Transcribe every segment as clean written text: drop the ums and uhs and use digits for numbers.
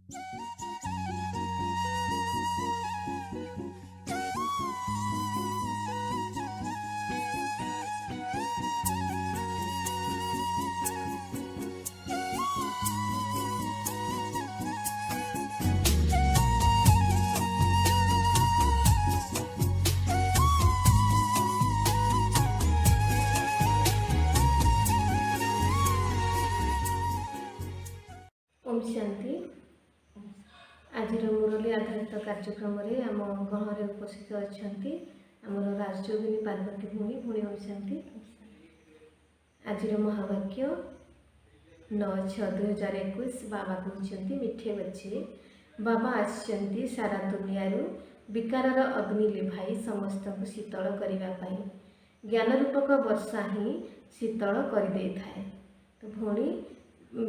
ओम शांति। आज मुरली आधारित कार्यक्रम आम गहरे उपस्थित अच्छा आमर राजयोगिनी पार्वती भूमि भूमि ओम शांति। आज महावाक्य 9/6/2021 बाबा कहते मिठे बच्चे बाबा आसचंती सारा दुनिया विकारर अग्नि लिभाई समस्त को शीतल करने ज्ञान रूपक वर्षा ही शीतल कर दे थाए। तो भौणी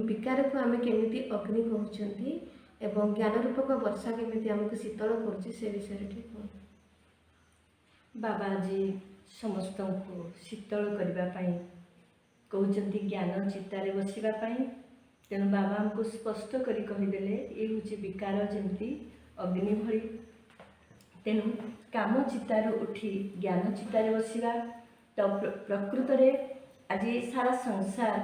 विकार को आम केमी अग्नि कहते एवं ज्ञान रूपक वर्षा केमी आमको शीतल कर विषय ठीक हो बाबा आज समस्त को शीतल करने कहते ज्ञान चितारे बसवाई। तेणु बाबा हमको स्पष्ट करी कहीदेले ये हूँ विकार जमती अग्नि भली। तेणु काम चितारू उठी ज्ञान चितारे बसवा। तो प्रकृत में आज सारा संसार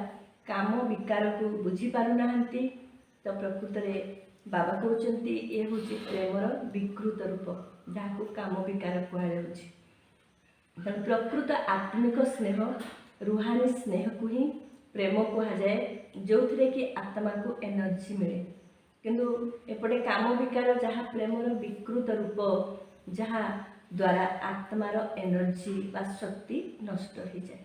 काम विकार को बुझी पारना। तो प्रकृत में बाबा कहते ये हूँ प्रेमर विकृत रूप जहाँ को काम विकार कहुच्छे। तेणु प्रकृत आत्मिक स्नेह रुहानी स्नेह को ही प्रेम कहुए जो थे कि आत्मा को एनर्जी मिले। किंतु एपटे काम विकार जहाँ प्रेमर विकृत रूप जहाँ द्वारा आत्मार एनर्जी व शक्ति नष्ट हो जाए।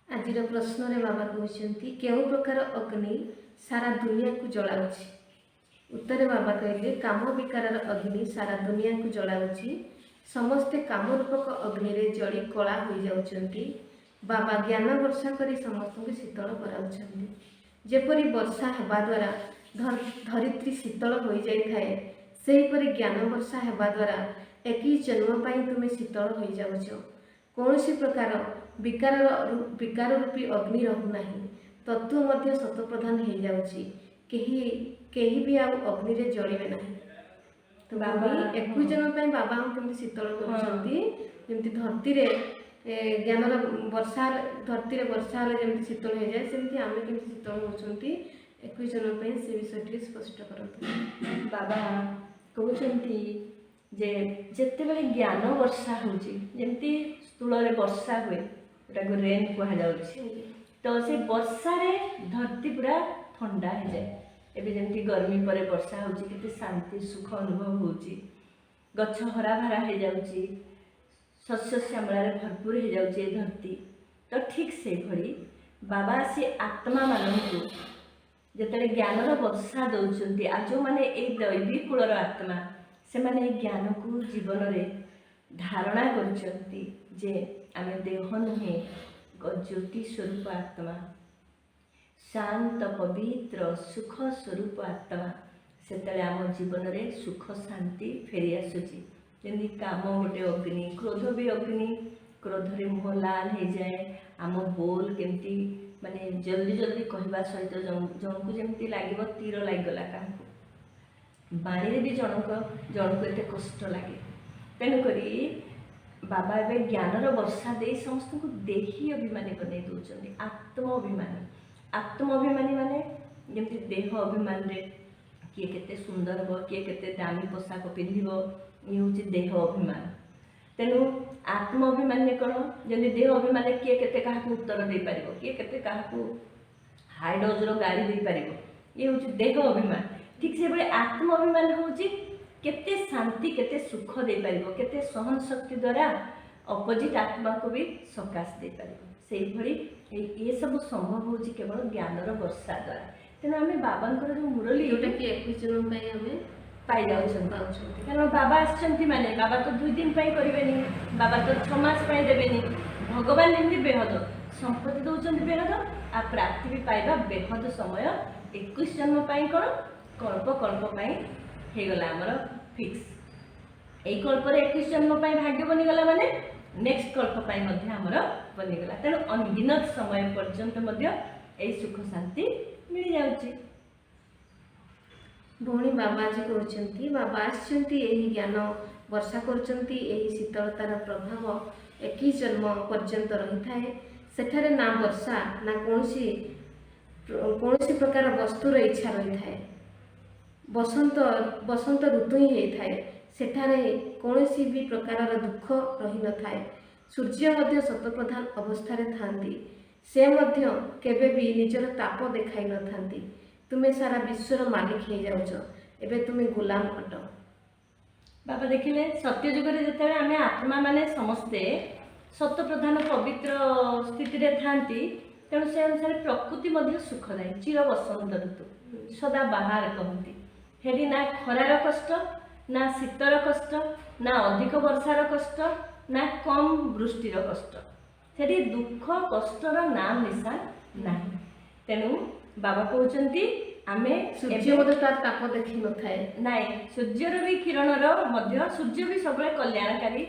आज प्रश्न रे बाबा कहते क्यों प्रकार अग्नि सारा दुनिया को जलाऊँगी। उत्तर बाबा कहले काम विकार अग्नि सारा दुनिया को जलाऊँगी। समस्ते काम रूपक अग्नि रे जली कला हो जाउछंती। बाबा ज्ञान वर्षा करी समस्त को शीतल कराउछंती। जेपरी वर्षा हेबा द्वारा धरित्री शीतल हो जाई थाए सेहीपरि ज्ञान वर्षा हेबा द्वारा एक ही जन्म पाई तुमे शीतल हो जाउछ। कौनसी प्रकार विकार रूपी अग्नि रहू नाही। तत्व मध्य शतप्रधान हो जाउछि। केही भी आउ अग्नि रे जलिबे नाही। तो बाबा 21 जन्म पाई बाबा हम केमती शीतल करछंती। जेमती धरती रे ज्ञानर वर्षा धरती रे वर्षा हेले जेमती शीतल हो जाए सेमती आमे केमती शीतल होछंती 21 जन्म पाई से विषयटी स्पष्ट करंतु। बाबा कहते जे जिते बड़े ज्ञान वर्षा होमती स्थूल वर्षा हुए रेन कहुच्छे। तो से वर्षा रे धरती पूरा ठंडा हो जाए। एबे जमती गर्मी पर वर्षा होती शांति सुख अनुभव होची। गछ हरा भरा हो जाउची। शस्य श्यामलार भरपूर हो जाउची धरती। तो ठीक से भली बाबा से आत्मा मानू जिते ज्ञानर वर्षा दौरान आ जो मैंने ये दैवी कूलर आत्मा से माने ज्ञान को जीवन में धारणा करछंती जे आमे देह नुहे ज्योति स्वरूप आत्मा शांत पवित्र सुख स्वरूप आत्मा से आम जीवन में सुख शांति फेरी आसूची। जमी काम गोटे अग्नि क्रोध भी अग्नि क्रोध रे मुह लाल हो जाए। आम बोल केमती माने जल्दी जल्दी कहवा सहित जन को जमी लगे तीर लगला क्या बाणी भी जनक एत कष्ट लगे। तेणुक बाबा ए ज्ञानर वर्षा दे समस्त को देही अभिमानी बन दौरान। आत्म अभिमानी माने जमी देह अभिमान रे किए केते सुंदर हो किए केते दामी पोशाक पिंधिबो ये हूँ देह अभिमान। तेणु आत्म अभिमान कौन जमी देह अभिमान किए केते काहाकू उत्तर दे पारिबो किए केते काहाकू हाई डोजर गाड़ी दे पारिबो ये हूँ देह अभिमान। ठीक से बड़े आत्म अभिमान हूँ केते शांति केते सुख दे पारिबो केते सहन शक्ति द्वारा अपोजिट आत्मा को भी सकाश दे पारिबो। से भली ये सब संभव हो केवल ज्ञानर वर्षा द्वारा। तेणु आम बाबा जो मुरली जोटा कि 21 जन्म पाई जाऊँ कारण बाबा आसचंती माने बाबा तो 2 दिन करेंगे बाबा तो 6 मास देवेनि। भगवान एमती बेहद संपत्ति दौरान बेहद आ प्राप्ति भी पाइबा बेहद समय 21 जन्म कौन कल्प होगला आमर फिक्स। यही कल्प 21 जन्म भाग्य बनीगला माने नेक्स्ट कल्प आमर बनीगला। तेणु अनगिनत समय पर्यंत यही सुख शांति मिल जाऊँगी। ଭଉଣୀ ବାବାଜୀ କହୁଛନ୍ତି ବାବା ଆସିଛନ୍ତି ଏହି ଜ୍ଞାନ ବର୍ଷା କରୁଛନ୍ତି। ଏହି ଶୀତଳତାର ପ୍ରଭାବ 21 ଜନ୍ମ ପର୍ଯ୍ୟନ୍ତ ରହିଥାଏ। ସେଠାରେ ନା ବର୍ଷା ନା କୌଣସି ପ୍ରକାର ବସ୍ତୁର ଇଚ୍ଛା ରହିଥାଏ। ବସନ୍ତ ଋତୁ ହିଁ ହେଇଥାଏ। ସେଠାରେ କୌଣସି ବି ପ୍ରକାରର ଦୁଃଖ ରହିନଥାଏ। ସୂର୍ଯ୍ୟ ମଧ୍ୟ ଶତପ୍ରଧାନ ଅବସ୍ଥାରେ ଥାନ୍ତି। ସେ ମଧ୍ୟ କେବେ ବି ନିଜର ତାପ ଦେଖାଇ ନଥାନ୍ତି। ତୁମେ ସାରା ବିଶ୍ୱର ମାଲିକ ହେଇଯାଉଛ, ଏବେ ତୁମେ ଗୁଲାମ ଅଟ। ବାବା ଦେଖିଲେ ସତ୍ୟ ଯୁଗରେ ଯେତେବେଳେ ଆମେ ଆତ୍ମା ମାନେ ସମସ୍ତେ ଶତପ୍ରଧାନ ପବିତ୍ର ସ୍ଥିତିରେ ଥାନ୍ତି, ତେଣୁ ସେ ଅନୁସାରେ ପ୍ରକୃତି ମଧ୍ୟ ସୁଖଦାୟୀ, ଚିର ବସନ୍ତ ଋତୁ, ସଦା ବାହାର କହନ୍ତି। ହେଠି ନା ଖରାର କଷ୍ଟ, ନା ଶୀତର କଷ୍ଟ, ନା ଅଧିକ ବର୍ଷାର କଷ୍ଟ, ନା କମ୍ ବୃଷ୍ଟିର କଷ୍ଟ। ସେଠି ଦୁଃଖ କଷ୍ଟର ନାମ ନିଶାନ ନାହିଁ। ତେଣୁ ବାବା କହୁଛନ୍ତି ଆମେ ସୂର୍ଯ୍ୟ ମଧ୍ୟ ତାର ତାପ ଦେଖି ନଥାଏ। ନାଇଁ, ସୂର୍ଯ୍ୟର ବି କିରଣର ମଧ୍ୟ, ସୂର୍ଯ୍ୟ ବି ସବୁବେଳେ କଲ୍ୟାଣକାରୀ।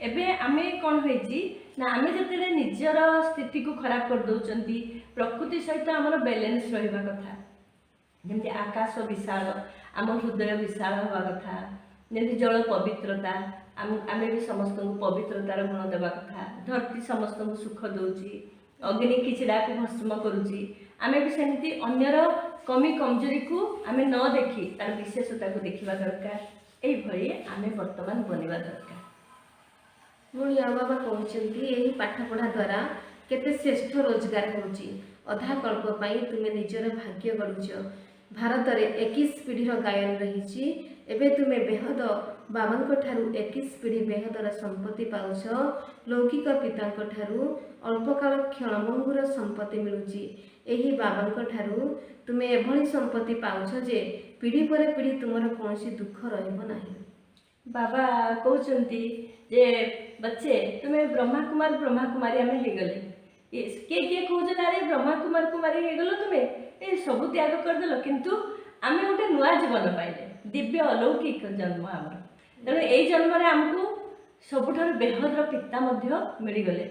ଏବେ ଆମେ କ'ଣ ହେଇଛି ନା ଆମେ ଯେତେବେଳେ ନିଜର ସ୍ଥିତିକୁ ଖରାପ କରିଦେଉଛନ୍ତି, ପ୍ରକୃତି ସହିତ ଆମର ବାଲାନ୍ସ ରହିବା କଥା। ଯେମିତି ଆକାଶ ବିଶାଳ, ଆମ ହୃଦୟ ବିଶାଳ ହେବା କଥା। ଯେମିତି ଜଳ ପବିତ୍ରତା, ଆମେ ବି ସମସ୍ତଙ୍କୁ ପବିତ୍ରତାର ଗୁଣ ଦେବା କଥା। ଧରତୀ ସମସ୍ତଙ୍କୁ ସୁଖ ଦେଉଛି, ଅଗ୍ନି କିଛିଟାକୁ ଭସ୍ମ କରୁଛି। ଆମେ ବି ସେମିତି ଅନ୍ୟର କମି କମଜୋରିକୁ ଆମେ ନ ଦେଖି ତାର ବିଶେଷତାକୁ ଦେଖିବା ଦରକାର। ଏଇଭଳି ଆମେ ବର୍ତ୍ତମାନ ବନିବା ଦରକାର। ଭଉଣୀ ବାବା କହୁଛନ୍ତି ଏହି ପାଠପଢ଼ା ଦ୍ୱାରା କେତେ ଶ୍ରେଷ୍ଠ ରୋଜଗାର ହେଉଛି। ଅଧା କଳ୍ପ ପାଇଁ ତୁମେ ନିଜର ଭାଗ୍ୟ ଗଢ଼ୁଛ। ଭାରତରେ 21 ପିଢ଼ିର ଗାୟନ ରହିଛି। ଏବେ ତୁମେ ବେହଦ ବାବାଙ୍କ ଠାରୁ 21 ପିଢ଼ି ବେହଦର ସମ୍ପତ୍ତି ପାଉଛ। ଲୌକିକ ପିତାଙ୍କ ଠାରୁ ଅଳ୍ପକାଳ କ୍ଷଣଭଙ୍ଗୁର ସମ୍ପତ୍ତି ମିଳୁଛି। ଏହି ବାବାଙ୍କ ଠାରୁ ତୁମେ ଏଭଳି ସମ୍ପତ୍ତି ପାଉଛ ଯେ ପିଢ଼ି ପରେ ପିଢ଼ି ତୁମର କୌଣସି ଦୁଃଖ ରହିବ ନାହିଁ। ବାବା କହୁଛନ୍ତି ଯେ ବଚ୍ଚେ ତୁମେ ବ୍ରହ୍ମାକୁମାରୀ ଆମେ ହେଇଗଲେ। କିଏ କିଏ କହୁଛନ୍ତି ଆରେ ବ୍ରହ୍ମାକୁମାରୀ ହେଇଗଲ, ତୁମେ ଏ ସବୁ ତ୍ୟାଗ କରିଦେଲ, କିନ୍ତୁ ଆମେ ଗୋଟେ ନୂଆ ଜୀବନ ପାଇଲେ, ଦିବ୍ୟ ଅଲୌକିକ ଜନ୍ମ ଆମର। ତେଣୁ ଏଇ ଜନ୍ମରେ ଆମକୁ ସବୁଠାରୁ ବେହଦର ପିତା ମଧ୍ୟ ମିଳିଗଲେ।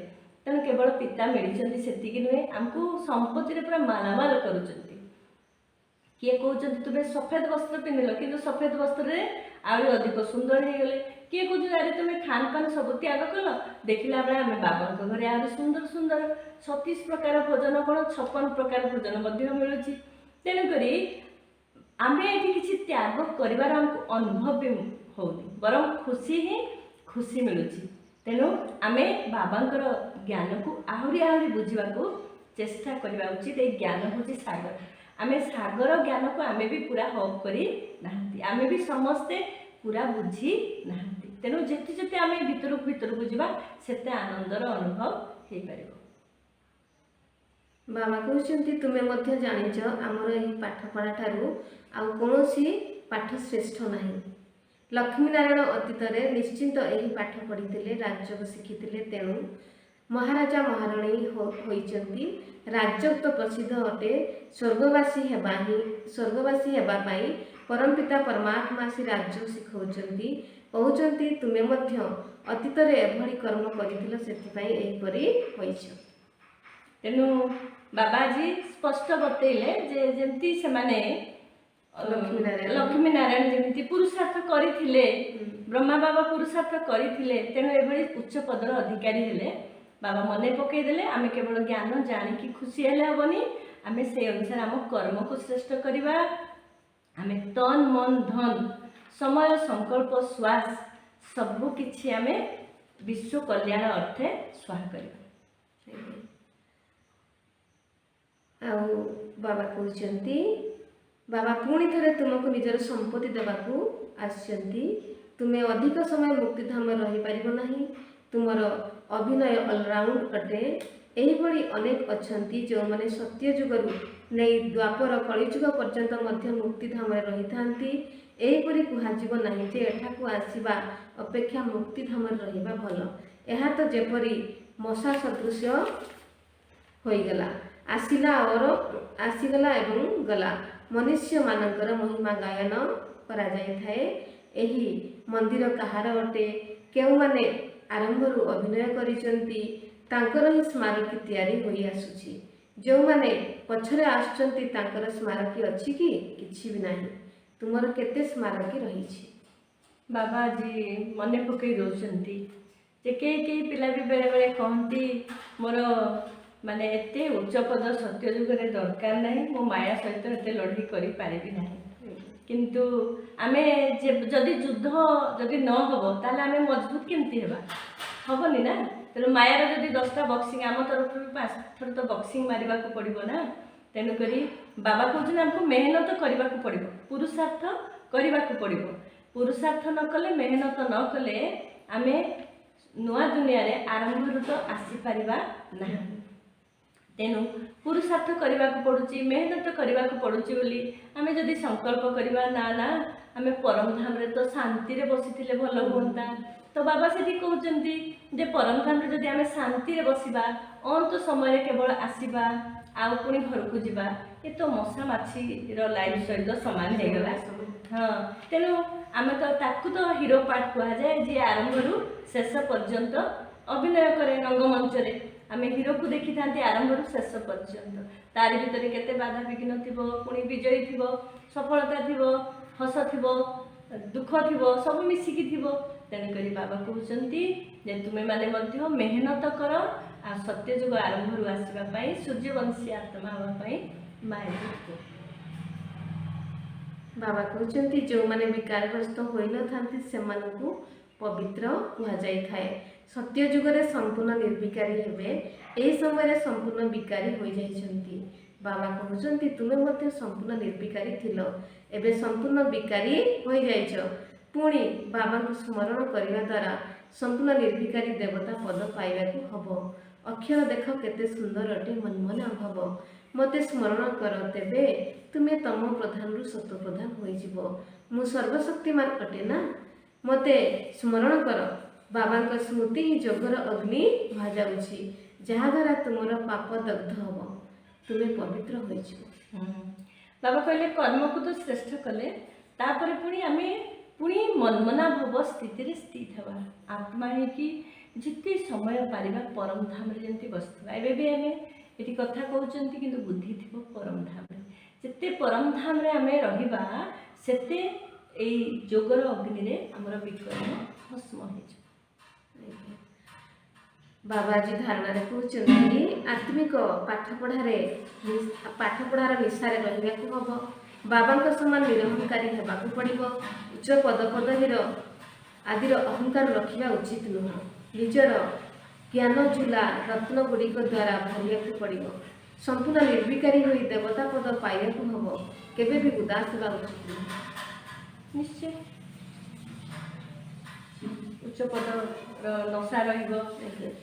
ତେଣୁ କେବଳ ପିତା ମିଳିଛନ୍ତି ସେତିକି ନୁହେଁ, ଆମକୁ ସମ୍ପତ୍ତିରେ ପୁରା ମାଲାମାଲ କରୁଛନ୍ତି। କିଏ କହୁଛନ୍ତି ତୁମେ ସଫେଦ ବସ୍ତ୍ର ପିନ୍ଧିଲ, କିନ୍ତୁ ସଫେଦ ବସ୍ତ୍ରରେ ଆହୁରି ଅଧିକ ସୁନ୍ଦର ହେଇଗଲେ। କିଏ କହୁଛନ୍ତି ଆରେ ତୁମେ ଖାନ ପାନ ସବୁ ତ୍ୟାଗ କଲ, ଦେଖିଲା ବେଳେ ଆମେ ବାବାଙ୍କ ଘରେ ଆହୁରି ସୁନ୍ଦର 36 ପ୍ରକାର ଭୋଜନ, କ'ଣ 56 ପ୍ରକାର ଭୋଜନ ମଧ୍ୟ ମିଳୁଛି। ତେଣୁକରି ଆମେ ଏଠି କିଛି ତ୍ୟାଗ କରିବାର ଆମକୁ ଅନୁଭବ ବି ହେଉନି, ବରଂ ଖୁସି ମିଳୁଛି। ତେଣୁ ଆମେ ବାବାଙ୍କର ଜ୍ଞାନକୁ ଆହୁରି ବୁଝିବାକୁ ଚେଷ୍ଟା କରିବା ଉଚିତ। ଏଇ ଜ୍ଞାନ ହେଉଛି ସାଗର। ଆମେ ସାଗର ଜ୍ଞାନକୁ ଆମେ ବି ପୁରା ହକ୍ କରି ନାହାନ୍ତି, ଆମେ ବି ସମସ୍ତେ ପୁରା ବୁଝି ନାହାନ୍ତି। ତେଣୁ ଯେତେ ଆମେ ଭିତରକୁ ଯିବା ସେତେ ଆନନ୍ଦର ଅନୁଭବ ହେଇପାରିବ। ବାବା କହୁଛନ୍ତି ତୁମେ ମଧ୍ୟ ଜାଣିଛ ଆମର ଏହି ପାଠପଢ଼ା ଠାରୁ ଆଉ କୌଣସି ପାଠ ଶ୍ରେଷ୍ଠ ନାହିଁ। ଲକ୍ଷ୍ମୀନାରାୟଣ ଅତୀତରେ ନିଶ୍ଚିନ୍ତ ଏହି ପାଠ ପଢ଼ିଥିଲେ, ରାଜଯୋଗ ଶିଖିଥିଲେ। ତେଣୁ ମହାରାଜା ମହାରାଣୀ ହୋଇଛନ୍ତି। ରାଜଯୋଗ ତ ପ୍ରସିଦ୍ଧ ଅଟେ। ସ୍ୱର୍ଗବାସୀ ହେବା ପାଇଁ ପରମପିତା ପରମାତ୍ମା ଆସି ରାଜଯୋଗ ଶିଖାଉଛନ୍ତି। କହୁଛନ୍ତି ତୁମେ ମଧ୍ୟ ଅତୀତରେ ଏଭଳି କର୍ମ କରିଥିଲ, ସେଥିପାଇଁ ଏହିପରି ହୋଇଛ। ତେଣୁ ବାବା ଆଜି ସ୍ପଷ୍ଟ ବତେଇଲେ ଯେ ଯେମିତି ସେମାନେ ଲକ୍ଷ୍ମୀନାରାୟଣ ଯେମିତି ପୁରୁଷାର୍ଥ କରିଥିଲେ, ବ୍ରହ୍ମା ବାବା ପୁରୁଷାର୍ଥ କରିଥିଲେ, ତେଣୁ ଏଭଳି ଉଚ୍ଚ ପଦର ଅଧିକାରୀ ହେଲେ। ବାବା ମନେ ପକେଇଦେଲେ ଆମେ କେବଳ ଜ୍ଞାନ ଜାଣିକି ଖୁସି ହେଲେ ହେବନି, ଆମେ ସେଇ ଅନୁସାରେ ଆମ କର୍ମକୁ ଶ୍ରେଷ୍ଠ କରିବା। ଆମେ ତନ୍ ମନ ଧନ ସମୟ ସଂକଳ୍ପ ଶ୍ୱାସ ସବୁକିଛି ଆମେ ବିଶ୍ୱ କଲ୍ୟାଣ ଅର୍ଥେ ସ୍ୱାହା କରିବା। ଆଉ ବାବା କହୁଛନ୍ତି ବାବା ପୁଣି ଥରେ ତୁମକୁ ନିଜର ସମ୍ପତ୍ତି ଦେବାକୁ ଆସିଛନ୍ତି। ତୁମେ ଅଧିକ ସମୟ ମୁକ୍ତିଧାମରେ ରହିପାରିବ ନାହିଁ। ତୁମର ଅଭିନୟ ଅଲରାଉଣ୍ଡ ଅଟେ। ଏହିଭଳି ଅନେକ ଅଛନ୍ତି ଯେଉଁମାନେ ସତ୍ୟ ଯୁଗରୁ ନେଇ ଦ୍ୱାପର କଳିଯୁଗ ପର୍ଯ୍ୟନ୍ତ ମଧ୍ୟ ମୁକ୍ତିଧାମରେ ରହିଥାନ୍ତି। ଏହିପରି କୁହାଯିବ ନାହିଁ ଯେ ଏଠାକୁ ଆସିବା ଅପେକ୍ଷା ମୁକ୍ତିଧାମରେ ରହିବା ଭଲ। ଏହା ତ ଯେପରି ମଶା ସଦୃଶ ହୋଇଗଲା, ଆସିଗଲା ଏବଂ ଗଲା। ମନୁଷ୍ୟମାନଙ୍କର ମହିମା ଗାୟନ କରାଯାଇଥାଏ। ଏହି ମନ୍ଦିର କାହାର ଅଟେ? କେଉଁମାନେ ଆରମ୍ଭରୁ ଅଭିନୟ କରିଛନ୍ତି ତାଙ୍କର ହିଁ ସ୍ମାରକୀ ତିଆରି ହୋଇ ଆସୁଛି। ଯେଉଁମାନେ ପଛରେ ଆସୁଛନ୍ତି ତାଙ୍କର ସ୍ମାରକୀ ଅଛି କି? କିଛି ବି ନାହିଁ। ତୁମର କେତେ ସ୍ମାରକୀ ରହିଛି? ବାବା ଆଜି ମନେ ପକାଇ ଦେଉଛନ୍ତି ଯେ କେହି ପିଲା ବି ବେଳେବେଳେ କହନ୍ତି ମୋର ମାନେ ଏତେ ଉଚ୍ଚ ପଦ ସତ୍ୟ ଯୁଗରେ ଦରକାର ନାହିଁ, ମୁଁ ମାୟା ସହିତ ଏତେ ଲଢ଼େଇ କରିପାରିବି ନାହିଁ। କିନ୍ତୁ ଆମେ ଯଦି ଯୁଦ୍ଧ ଯଦି ନ ହେବ ତାହେଲେ ଆମେ ମଜବୁତ କେମିତି ହେବା? ହେବନି ନା। ତେଣୁ ମାୟାର ଯଦି 10ଟା ବକ୍ସିଂ ଆମ ତରଫରୁ 5 ଥର ତ ବକ୍ସିଂ ମାରିବାକୁ ପଡ଼ିବ ନା। ତେଣୁକରି ବାବା କହୁଛନ୍ତି ଆମକୁ ମେହନତ କରିବାକୁ ପଡ଼ିବ, ପୁରୁଷାର୍ଥ କରିବାକୁ ପଡ଼ିବ। ପୁରୁଷାର୍ଥ ନ କଲେ, ମେହନତ ନ କଲେ ଆମେ ନୂଆ ଦୁନିଆରେ ଆରମ୍ଭରୁ ତ ଆସିପାରିବା ନାହିଁ। ତେଣୁ ପୁରୁଷାର୍ଥ କରିବାକୁ ପଡ଼ୁଛି, ମେହନତ କରିବାକୁ ପଡ଼ୁଛି ବୋଲି ଆମେ ଯଦି ସଂକଳ୍ପ କରିବା ନା ଆମେ ପରମଧାମରେ ତ ଶାନ୍ତିରେ ବସିଥିଲେ ଭଲ ହୁଅନ୍ତା। ତ ବାବା ସେଠି କହୁଛନ୍ତି ଯେ ପରମଧାମରେ ଯଦି ଆମେ ଶାନ୍ତିରେ ବସିବା, ଅନ୍ତ ସମୟରେ କେବଳ ଆସିବା ଆଉ ପୁଣି ଘରକୁ ଯିବା, ଏ ତ ମଶା ମାଛିର ଲାଇଫ୍ ସହିତ ସମାନ ହେଇଗଲା। ହଁ, ତେଣୁ ଆମେ ତ ତାକୁ ତ ହିରୋ ପାର୍ଟ କୁହାଯାଏ, ଯିଏ ଆରମ୍ଭରୁ ଶେଷ ପର୍ଯ୍ୟନ୍ତ ଅଭିନୟ କରେ ରଙ୍ଗମଞ୍ଚରେ। ଆମେ ହିରୋକୁ ଦେଖିଥାନ୍ତି ଆରମ୍ଭରୁ ଶେଷ ପର୍ଯ୍ୟନ୍ତ। ତାରି ଭିତରେ କେତେ ବାଧାବିଘ୍ନ ଥିବ, ପୁଣି ବିଜୟୀ ଥିବ, ସଫଳତା ଥିବ, ହସ ଥିବ, ଦୁଃଖ ଥିବ, ସବୁ ମିଶିକି ଥିବ। ତେଣୁକରି ବାବା କହୁଛନ୍ତି ଯେ ତୁମେମାନେ ମଧ୍ୟ ମେହନତ କର ଆଉ ସତ୍ୟଯୁଗ ଆରମ୍ଭରୁ ଆସିବା ପାଇଁ, ସୂର୍ଯ୍ୟବଂଶୀ ଆତ୍ମା ହେବା ପାଇଁ ମାୟା। ବାବା କହୁଛନ୍ତି ଯେଉଁମାନେ ବିକାରଗ୍ରସ୍ତ ହୋଇନଥାନ୍ତି ସେମାନଙ୍କୁ ପବିତ୍ର କୁହାଯାଇଥାଏ। ସତ୍ୟ ଯୁଗରେ ସମ୍ପୂର୍ଣ୍ଣ ନିର୍ବିକାରୀ ହେବେ, ଏହି ସମୟରେ ସମ୍ପୂର୍ଣ୍ଣ ବିକାରୀ ହୋଇଯାଇଛନ୍ତି। ବାବା କହୁଛନ୍ତି ତୁମେ ମଧ୍ୟ ସମ୍ପୂର୍ଣ୍ଣ ନିର୍ବିକାରୀ ଥିଲ, ଏବେ ସମ୍ପୂର୍ଣ୍ଣ ବିକାରୀ ହୋଇଯାଇଛ। ପୁଣି ବାବାଙ୍କୁ ସ୍ମରଣ କରିବା ଦ୍ୱାରା ସମ୍ପୂର୍ଣ୍ଣ ନିର୍ବିକାରୀ ଦେବତା ପଦ ପାଇବାକୁ ହେବ। ଅକ୍ଷର ଦେଖ କେତେ ସୁନ୍ଦର ଅଟେ ମନମନ ଭାବ, ମୋତେ ସ୍ମରଣ କର ତେବେ ତୁମେ ତମ ପ୍ରଧାନରୁ ସତ ପ୍ରଧାନ ହୋଇଯିବ। ମୁଁ ସର୍ବଶକ୍ତିମାନ ଅଟେ ନା, ମୋତେ ସ୍ମରଣ କର। ବାବାଙ୍କ ସ୍ମୃତି ହିଁ ଯୋଗର ଅଗ୍ନି କୁହାଯାଉଛି, ଯାହାଦ୍ୱାରା ତୁମର ପାପ ଦଗ୍ଧ ହେବ, ତୁମେ ପବିତ୍ର ହୋଇଯିବ। ବାବା କହିଲେ କର୍ମକୁ ତ ଶ୍ରେଷ୍ଠ କଲେ, ତାପରେ ପୁଣି ଆମେ ମନ୍ମନା ଭବ ସ୍ଥିତିରେ ସ୍ଥିତ ହେବା। ଆତ୍ମା ହେଇକି ଯେତେ ସମୟ ପାରିବା ପରମଧାମରେ ଯେମିତି ବସିଥିବା। ଏବେ ବି ଆମେ ଏଠି କଥା କହୁଛନ୍ତି କିନ୍ତୁ ବୁଦ୍ଧି ଥିବ ପରମଧାମରେ। ଯେତେ ପରମଧାମରେ ଆମେ ରହିବା ସେତେ ଏଇ ଯୋଗର ଅଗ୍ନିରେ ଆମର ବିକର୍ମ ଭସ୍ମ ହେଇଯିବ। ବାବା ଆଜି ଧାରଣାରେ କହୁଛନ୍ତି ଆତ୍ମିକ ପାଠପଢ଼ାର ନିଶାରେ ରହିବାକୁ ହେବ। ବାବାଙ୍କ ସମାନ ନିରହଂକାରୀ ହେବାକୁ ପଡ଼ିବ। ଉଚ୍ଚ ପଦପଦବୀର ଆଦିର ଅହଙ୍କାର ରଖିବା ଉଚିତ ନୁହଁ। ନିଜର ଜ୍ଞାନ ଝୁଲା ରତ୍ନ ଗୁଡ଼ିକ ଦ୍ୱାରା ଭରିବାକୁ ପଡ଼ିବ। ସମ୍ପୂର୍ଣ୍ଣ ନିର୍ବିକାରୀ ହୋଇ ଦେବତା ପଦ ପାଇବାକୁ ହେବ। କେବେ ବି ଉଦାସ ହେବା ଉଚିତ ନୁହଁ। ନିଶ୍ଚୟ ଉଚ୍ଚ ପଦର ନଶା ରହିବ,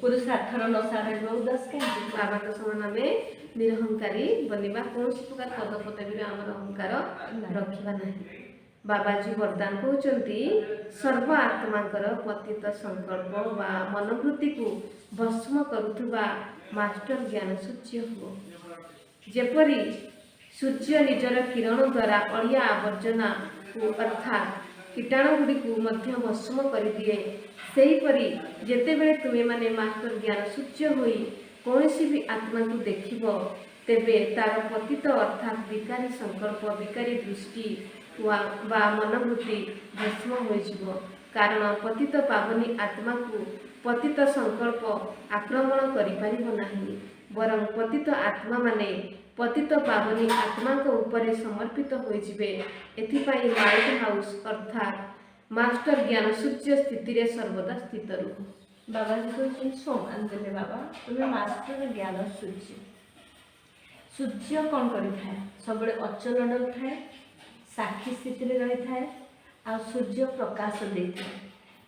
ପୁରୁଷାର୍ଥର ନଶା ରହିବ, ଉଦାସ କାହିଁକି? ବାବାଙ୍କ ସମାନ ଆମେ ନିରହଂକାରୀ ବନିବା, କୌଣସି ପ୍ରକାର ପଦପଦବୀରେ ଆମର ଅହଙ୍କାର ରଖିବା ନାହିଁ। ବାବାଜୀ ବରଦାନ କହୁଛନ୍ତି ସର୍ବ ଆତ୍ମାଙ୍କର ପତିତ ସଂକଳ୍ପ ବା ମନୋବୃତ୍ତିକୁ ଭସ୍ମ କରୁଥିବା ମାଷ୍ଟର ଜ୍ଞାନ ସୂର୍ଯ୍ୟ ହୁଅ। ଯେପରି ସୂର୍ଯ୍ୟ ନିଜର କିରଣ ଦ୍ୱାରା ଅଳିଆ ଆବର୍ଜନାକୁ ଅର୍ଥାତ୍ କୀଟାଣୁ ଗୁଡ଼ିକୁ ମଧ୍ୟ ଭସ୍ମ କରିଦିଏ, ସେହିପରି ଯେତେବେଳେ ତୁମେମାନେ ମାଷ୍ଟର ଜ୍ଞାନ ସୂର୍ଯ୍ୟ ହୋଇ କୌଣସି ବି ଆତ୍ମାକୁ ଦେଖିବ, ତେବେ ତାର ପତିତ ଅର୍ଥାତ୍ ବିକାରୀ ସଂକଳ୍ପ, ବିକାରୀ ଦୃଷ୍ଟି ବା ମନୋବୃତ୍ତି ଭସ୍ମ ହୋଇଯିବ। କାରଣ ପତିତ ପାବନୀ ଆତ୍ମାକୁ ପତିତ ସଂକଳ୍ପ ଆକ୍ରମଣ କରିପାରିବ ନାହିଁ, ବରଂ ପତିତ ଆତ୍ମାମାନେ ପତିତ ପାବନୀ ଆତ୍ମାଙ୍କ ଉପରେ ସମର୍ପିତ ହୋଇଯିବେ। ଏଥିପାଇଁ ଲାଇଟ୍ ହାଉସ୍ ଅର୍ଥାତ୍ ମାଷ୍ଟର ଜ୍ଞାନ ସୂର୍ଯ୍ୟ ସ୍ଥିତିରେ ସର୍ବଦା ସ୍ଥିତ ରୁହ। ବାବାଜୀ କହିଛନ୍ତି ସମାନ ଦେଲେ ବାବା ତୁମେ ମାଷ୍ଟର ଜ୍ଞାନ ସୂର୍ଯ୍ୟ। ସୂର୍ଯ୍ୟ କ'ଣ କରିଥାଏ? ସବୁବେଳେ ଅଚଳ ରହୁଥାଏ, ସାକ୍ଷୀ ସ୍ଥିତିରେ ରହିଥାଏ, ଆଉ ସୂର୍ଯ୍ୟ ପ୍ରକାଶ ଦେଇଥାଏ।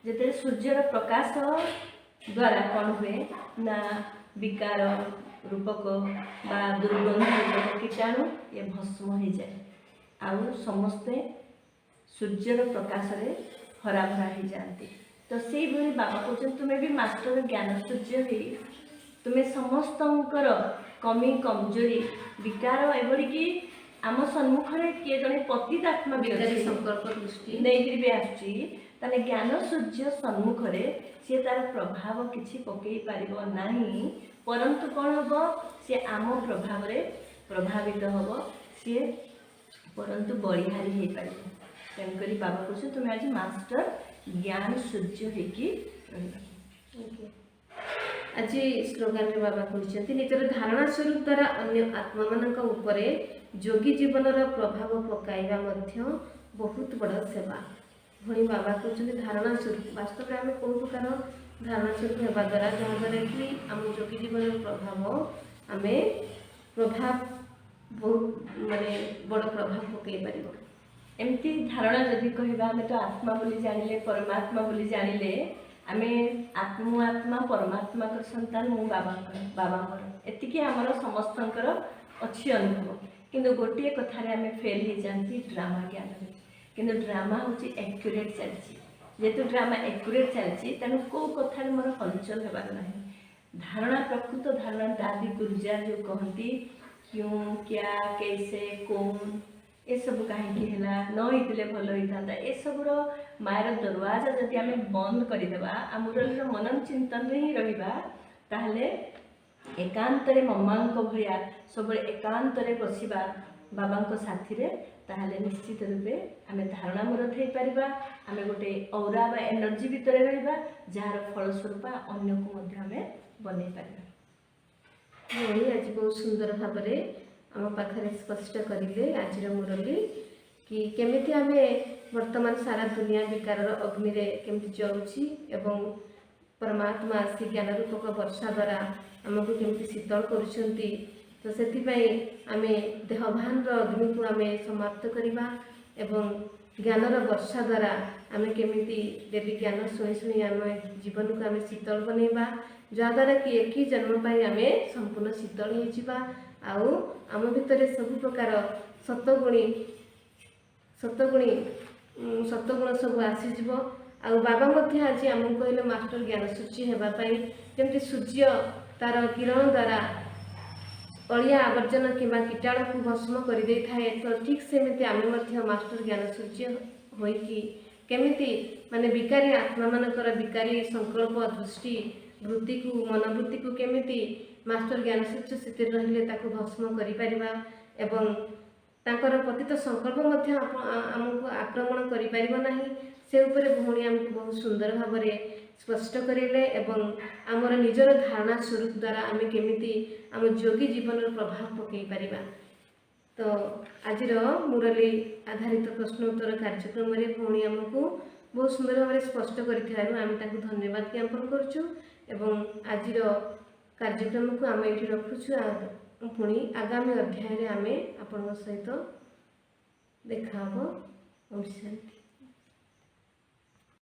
ଯେତେବେଳେ ସୂର୍ଯ୍ୟର ପ୍ରକାଶ ଦ୍ୱାରା କ'ଣ ହୁଏ ନା ବିକାର ରୂପକ ବା ଦୁର୍ଗନ୍ଧ ରୂପକ କୀଟାଣୁ ଏ ଭସ୍ମ ହେଇଯାଏ, ଆଉ ସମସ୍ତେ ସୂର୍ଯ୍ୟର ପ୍ରକାଶରେ ହରାଭରା ହେଇଯାଆନ୍ତି। ତ ସେଇଭଳି ବାବା କହୁଛନ୍ତି ତୁମେ ବି ମାଷ୍ଟର ଜ୍ଞାନ ସୂର୍ଯ୍ୟ ହେଇ ତୁମେ ସମସ୍ତଙ୍କର କମି କମଜୋରି ବିକାର ଏଭଳିକି ଆମ ସମ୍ମୁଖରେ କିଏ ଜଣେ ପତିତାତ୍ମା ବିକାରୀ ସଂକଳ୍ପ ଦୃଷ୍ଟି ନେଇକିରି ବି ଆସୁଛି, ତାହେଲେ ଜ୍ଞାନ ସୂର୍ଯ୍ୟ ସମ୍ମୁଖରେ ସିଏ ତାର ପ୍ରଭାବ କିଛି ପକେଇ ପାରିବ ନାହିଁ, ପରନ୍ତୁ କ'ଣ ହେବ ସିଏ ଆମ ପ୍ରଭାବରେ ପ୍ରଭାବିତ ହେବ। ସିଏ परंतु बलिहारी हो पार। तेणुक बाबा कह तुम आज मास्टर ज्ञान सूर्य होगी आज स्लोगान रे बाबा कहते निजर धारणा स्वरूप द्वारा अन्य आत्मा मानक उपरे योगी जीवनर प्रभाव पकाइबा मध्य बहुत बड़ सेवा। भणी बाबा कहते धारणा स्वरूप वास्तव में आम कौ प्रकार धारणा स्वरूप होगा द्वारा जहाँद्वारा कि आम योगी जीवन प्रभाव आम प्रभाव बहुत माने बड़ प्रभाव पकई पार। एमती धारणा जदि कहवा आम तो आत्मा बोली जानिले परमात्मा बोली जानिले आमे आत्मा परमात्मा कर संतान मु बाबा एतिकी आमर समस्तंकर अच्छी अनुभव। किंतु गोटे कथारे आमे फेल हो जाती ड्रामा ज्ञान किंतु ड्रामा हूँ एक्यूरेट चलती जेहेतु ड्रामा एक्यूरेट चलती तेणु कौ कथार मोर हलचल होबार ना। धारणा प्रकृत धारणा दादी गुरुजा जो कहती क्यों क्या कैसे कौन ये सब कहीं न होते भल होता ये सबूर मायर दरवाजा जदि आम बंद करदेबा आ मुरलीर मनन चिंतन ही रहिबा ताहले एकांतरे मम्मा भया सब एकांत बसवा बाबा साथी रे ताहले निश्चित रूपे आम धारणा मूर्त हो पार आम गोटे औरा बा एनर्जी भितर रहिबा जार फलस्वरूप अन्य को बन पार। आज बहुत सुंदर भाव आम पाखे स्पष्ट करें आज मुरली कि केमिति आम वर्तमान सारा दुनिया विकार अग्नि केमती जलुची एवं परमात्मा आसी ज्ञान रूपक वर्षा द्वारा आमको केमती शीतल करुछंती। तो से आम देहभान अग्नि को आम समाप्त करवा एवं ज्ञानर वर्षा द्वारा आम केमिति देवी ज्ञान शुणी शुणी आम जीवन को आम शीतल बनइबा जहाँद्वारा कि एक ही जन्म पाई आम संपूर्ण शीतल हो आउ आम भितर सब प्रकार सतगुणी सतगुण सब आसीज आउ बाबा मध्य आज आमको कहले मास्टर ज्ञान सूची होगापाई जमती सूर्य तार किरण द्वारा अलिया आवर्जन किंवा कीटाणु को भस्म कर दे थाए। तो ठीक सेमती आम मास्टर ज्ञान सूर्य होइकी केमिति माने विकारी आत्मा मानकर विकारी संकल्प दृष्टि वृत्ति को मनोवृत्ति को केमिति मास्टर ज्ञान सूर्य स्थित रहिले ताको भस्म करि परिबा एवं तांकर पतित संकल्प मध्य आमको आक्रमण करि परिबो नाही से उपरे भौणी आमको बहुत सुंदर भाव में स्पष्ट करेले एवं आमर निजर धारणा स्वरूप द्वारा आम केमिति आम योगी जीवन प्रभाव पकई परिबा। तो आज मुरली आधारित प्रश्न उत्तर कार्यक्रम में भौणी आमको बहुत सुंदर भाव में स्पष्ट कर धन्यवाद ज्ञापन करुचु एवं आज कार्यक्रम को आम ये रखुचु पुणी आगामी अध्याय आम आपण सहित देखा। ओम शांति।